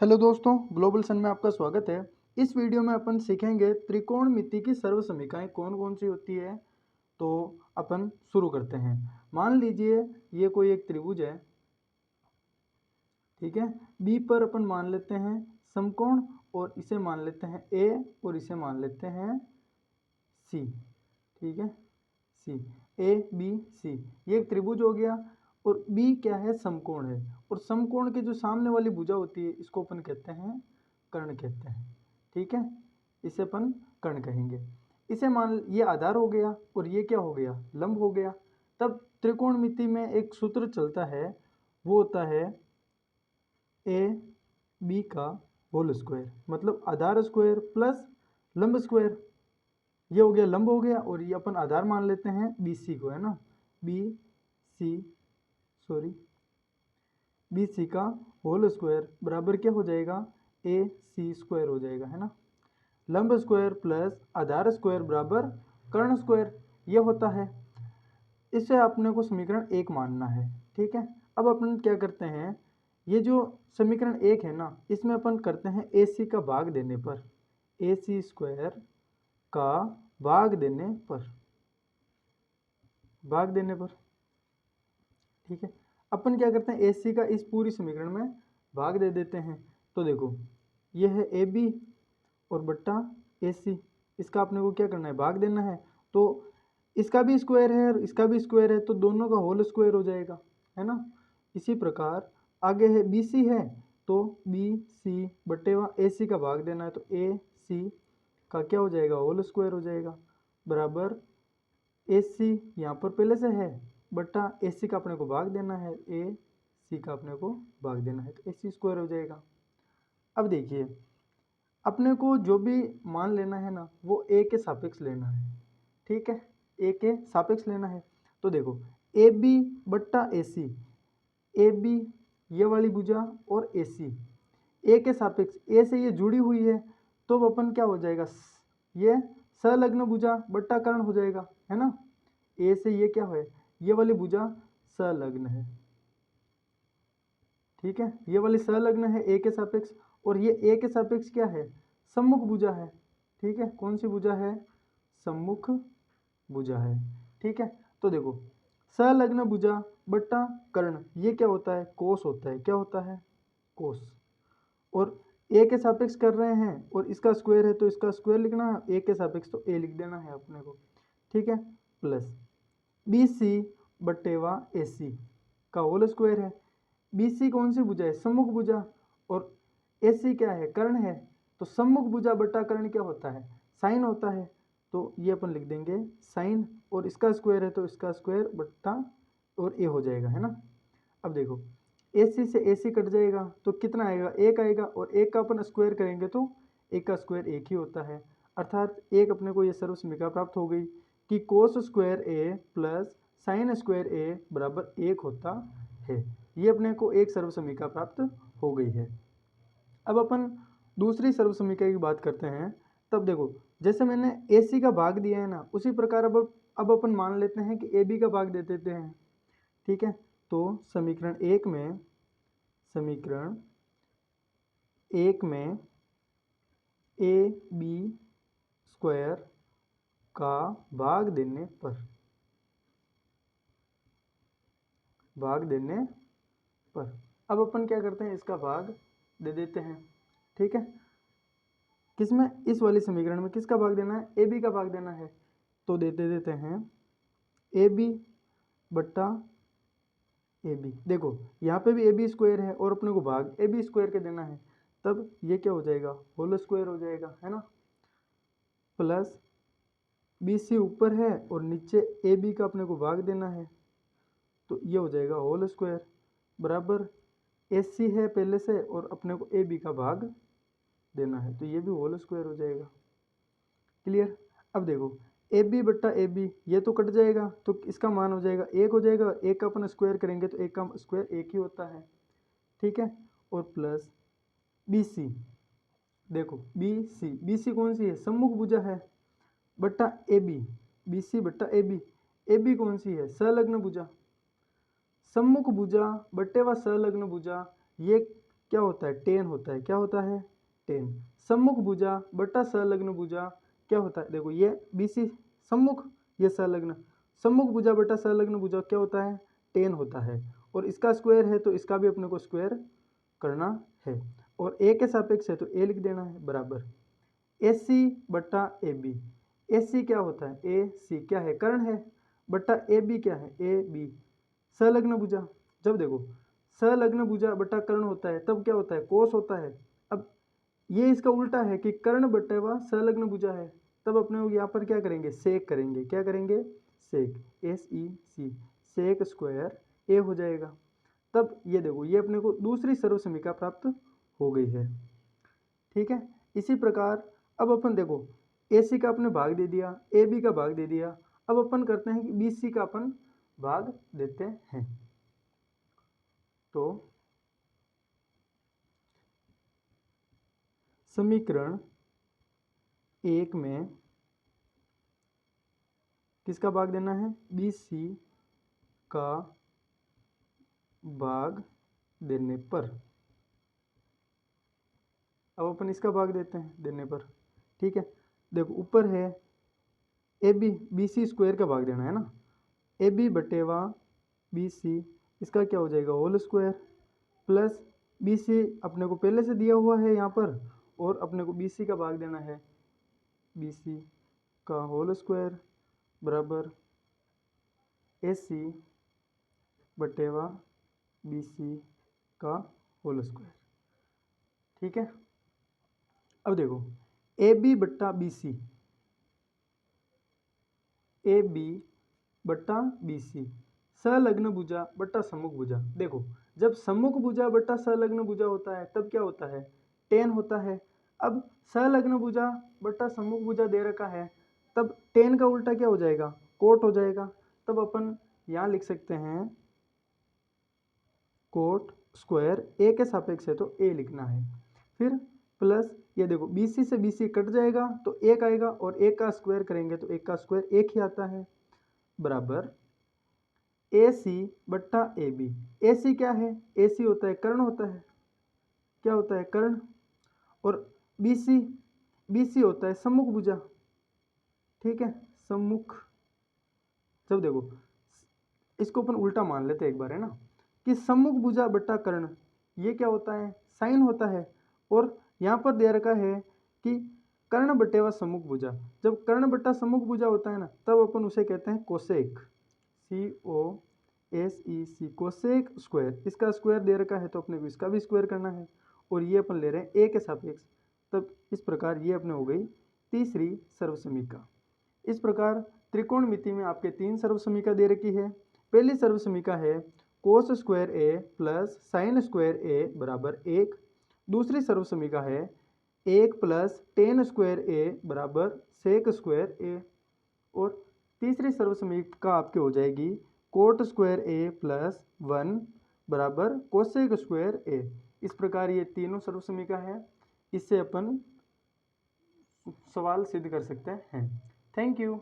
Hello दोस्तों, global सन में आपका स्वागत है। इस वीडियो में अपन सीखेंगे त्रिकोणमिति की सर्वसमीकाएं कौन कौन सी होती है। तो अपन शुरू करते हैं। मान लीजिए ये कोई एक त्रिभुज है, ठीक है। बी पर अपन मान लेते हैं समकोण और इसे मान लेते हैं ए और इसे मान लेते हैं सी, ठीक है। सी, ए बी सी, ये एक त्रिभुज हो गया। और बी क्या है, समकोण है। और समकोण के जो सामने वाली भुजा होती है इसको अपन कहते हैं कर्ण कहते हैं, ठीक है। इसे अपन कर्ण कहेंगे। इसे मान, ये आधार हो गया और ये क्या हो गया, लंब हो गया। तब त्रिकोणमिति में एक सूत्र चलता है, वो होता है ए बी का होल स्क्वायर, मतलब आधार स्क्वायर प्लस लंब स्क्वायर। ये हो गया, लंब हो गया, और ये अपन आधार मान लेते हैं बी सी को, है ना। B C, sorry, B C का होल स्क्वायर बराबर क्या हो जाएगा, ए सी स्क्वायर हो जाएगा, है ना। लंब स्क्वायर प्लस आधार स्क्वायर बराबर कर्ण स्क्वायर, ये होता है। इससे अपने को समीकरण एक मानना है, ठीक है। अब अपन क्या करते हैं, ये जो समीकरण एक है ना, इसमें अपन करते हैं ए सी का भाग देने पर, ए सी स्क्वायर का भाग देने पर, भाग देने पर, ठीक है। अपन क्या करते हैं, ए सी का इस पूरी समीकरण में भाग दे देते हैं। तो देखो, ये है ए बी और बट्टा ए सी, इसका अपने को क्या करना है, भाग देना है। तो इसका भी स्क्वायर है और इसका भी स्क्वायर है, तो दोनों का होल स्क्वायर हो जाएगा, है ना। इसी प्रकार आगे है बी सी है, तो बी सी बट्टे वा ए सी का भाग देना है, तो ए सी का क्या हो जाएगा, होल स्क्वायर हो जाएगा, बराबर ए सी यहाँ पर पहले से है, बट्टा ए सी का अपने को भाग देना है, ए सी का अपने को भाग देना है, तो ए सी स्क्वायर हो जाएगा। अब देखिए, अपने को जो भी मान लेना है ना, वो ए के सापेक्ष लेना है, ठीक है। ए के सापेक्ष लेना है। तो देखो, ए बी बट्टा ए सी, ए बी ये वाली भुजा और ए सी, ए के सापेक्ष, ए से ये जुड़ी हुई है, तो अपन क्या हो जाएगा, ये संलग्न भुजा बट्टा कर्ण हो जाएगा, है ना। ए से ये क्या है, ये वाली भुजा संलग्न है, ठीक है। ये वाली संलग्न है ए के सापेक्ष, और ये ए के सापेक्ष क्या है, सम्मुख भुजा है, ठीक है। कौन सी भुजा है, सम्मुख भुजा है, ठीक है। तो देखो, संलग्न भुजा बट्टा कर्ण, ये क्या होता है, कोस होता है। क्या होता है, कोस। और ए के सापेक्ष कर रहे हैं और इसका स्क्वायर है, तो इसका स्क्वायर लिखना है, ए के सापेक्ष तो ए लिख देना है अपने को, ठीक है। प्लस बी सी बट्टे वा ए सी का होल स्क्वायर है। बी सी कौन सी भुजा है, सम्मुख भुजा, और ए सी क्या है, कर्ण है। तो सम्मुख भुजा बट्टा कर्ण क्या होता है, साइन होता है। तो ये अपन लिख देंगे साइन, और इसका स्क्वायर है तो इसका स्क्वायर बट्टा और ए हो जाएगा, है ना। अब देखो, ए सी से ए सी कट जाएगा तो कितना आएगा, एक आएगा, और एक का अपन स्क्वायर करेंगे तो एक का स्क्वायर एक ही होता है। अर्थात एक अपने को ये सर्वसमीका प्राप्त हो गई कि कोस स्क्वायर ए प्लस साइन स्क्वायर ए बराबर एक होता है। ये अपने को एक सर्वसमीका प्राप्त हो गई है। अब अपन दूसरी सर्वसमीका की बात करते हैं। तब देखो, जैसे मैंने ए सी का भाग दिया है ना, उसी प्रकार अब अपन मान लेते हैं कि ए बी का भाग दे देते हैं, ठीक है। तो समीकरण एक में, समीकरण एक में ए बी स्क्वायर का भाग देने पर, भाग देने पर, अब अपन क्या करते हैं, इसका भाग दे देते हैं, ठीक है। किसमें, इस वाली समीकरण में किसका भाग देना है, ए बी का भाग देना है। तो देते देते हैं ए बी बट्टा ए बी। देखो, यहाँ पे भी ए बी स्क्वायर है और अपने को भाग ए बी स्क्वायर के देना है, तब ये क्या हो जाएगा, होल स्क्वायर हो जाएगा, है ना। प्लस बी सी ऊपर है और नीचे ए बी का अपने को भाग देना है, तो ये हो जाएगा होल स्क्वायर, बराबर ए सी है पहले से और अपने को ए बी का भाग देना है, तो ये भी होल स्क्वायर हो जाएगा। क्लियर। अब देखो, ए बी बट्टा ए बी ये तो कट जाएगा, तो इसका मान हो जाएगा एक हो जाएगा, एक का अपन स्क्वायर करेंगे तो एक का स्क्वायर एक ही होता है, ठीक है। और प्लस बी सी, देखो बी सी कौन सी है, सम्मुख भुजा है, बट्टा ए बी, बी सी बट्टा ए बी कौन सी है, संलग्न भुजा। सम्मुख भुजा बट्टे व संलग्न भुजा, ये क्या होता है, टेन होता है। क्या होता है, टेन। सम्मुख भुजा बटा संलग्न भुजा क्या होता है, देखो ये बीसी सम्मुख, ये संलग्न, सम्मुख भुजा बटा संलग्न भुजा क्या होता है, टेन होता है। और इसका स्क्वायर है तो इसका भी अपने को स्क्वायर करना है। और ए के सापेक्ष है तो ए लिख देना है बराबर ए सी बटा ए बी। ए सी क्या होता है, ए सी क्या है, कर्ण है, बटा ए बी क्या है, ए बी संलग्न भुजा। जब देखो संलग्न भुजा बटा कर्ण होता है तब क्या होता है, कोस होता है। अब ये इसका उल्टा है कि कर्ण बटे व संलग्न भुजा है, तब अपने यहाँ पर क्या करेंगे, सेक करेंगे। क्या करेंगे, सेक, एस ई सी, सेक स्क्वायर ए हो जाएगा। तब ये देखो ये अपने को दूसरी सर्वसमीका प्राप्त हो गई है। ठीक है, इसी प्रकार अब अपन देखो ए सी का अपने भाग दे दिया, ए बी का भाग दे दिया, अब अपन करते हैं कि बी सी का अपन भाग देते हैं। तो समीकरण 1 में किसका भाग देना है, बी सी का भाग देने पर, अब अपन इसका भाग देते हैं देने पर। ठीक है, देखो ऊपर है A B, B C square का भाग देना है ना, ए बी बटेवा बी सी, इसका क्या हो जाएगा whole square, plus B C अपने को पहले से दिया हुआ है यहाँ पर, और अपने को बी सी का भाग देना है, बी सी का होल स्क्वायर बराबर ए सी बटेवा बी सी का होल स्क्वायर। ठीक है, अब देखो ए बी बट्टा बी सी, ए बी बट्टा बी सी, संलग्न भुजा बट्टा सम्मुख भुजा। देखो जब सम्मुख भुजा बट्टा संलग्न भुजा होता है तब क्या होता है, टेन होता है। अब संलग्न भुजा बट्टा सम्मुख भुजा दे रखा है, तब टेन का उल्टा क्या हो जाएगा, कोट हो जाएगा। तब अपन यहाँ लिख सकते हैं कोट स्क्वायर, ए के सापेक्ष है तो ए लिखना है। फिर प्लस ये देखो बी सी से बी सी कट जाएगा तो एक आएगा, और एक का स्क्वायर करेंगे तो एक का स्क्वायर एक ही आता है, बराबर ए सी बट्टा ए बी। ए सी क्या है, ए सी होता है कर्ण होता है, क्या होता है कर्ण, और बी सी होता है सम्मुख भुजा। ठीक है, सम्मुख। जब देखो इसको अपन उल्टा मान लेते हैं एक बार, है ना, कि सम्मुख भुजा बट्टा कर्ण ये क्या होता है, साइन होता है। और यहाँ पर दे रखा है कि कर्ण बटेवा सम्मुख भुजा, जब कर्ण बट्टा सम्मुख भुजा होता है ना तब अपन उसे कहते हैं कोसेक, सी ओ एस ई सी, कोसेक स्क्वायर। इसका स्क्वायर दे रखा है तो अपने को इसका भी स्क्वायर करना है, और ये अपन ले रहे हैं ए के सापेक्ष। तब इस प्रकार ये अपने हो गई तीसरी सर्वसमीका। इस प्रकार त्रिकोणमिति में आपके 3 सर्वसमीका दे रखी है। पहली सर्वसमीका है कोस स्क्वायर ए प्लस साइन स्क्वायर ए बराबर 1। दूसरी सर्वसमीका है 1 प्लस टेन स्क्वायर ए बराबर सेक स्क्वायर ए। और तीसरी सर्वसमीका आपके हो जाएगी कोट स्क्वायर ए प्लस 1 बराबर कोसेक स्क्वायर ए। इस प्रकार ये तीनों सर्वसमीका है, इससे अपन सवाल सिद्ध कर सकते हैं। Thank you.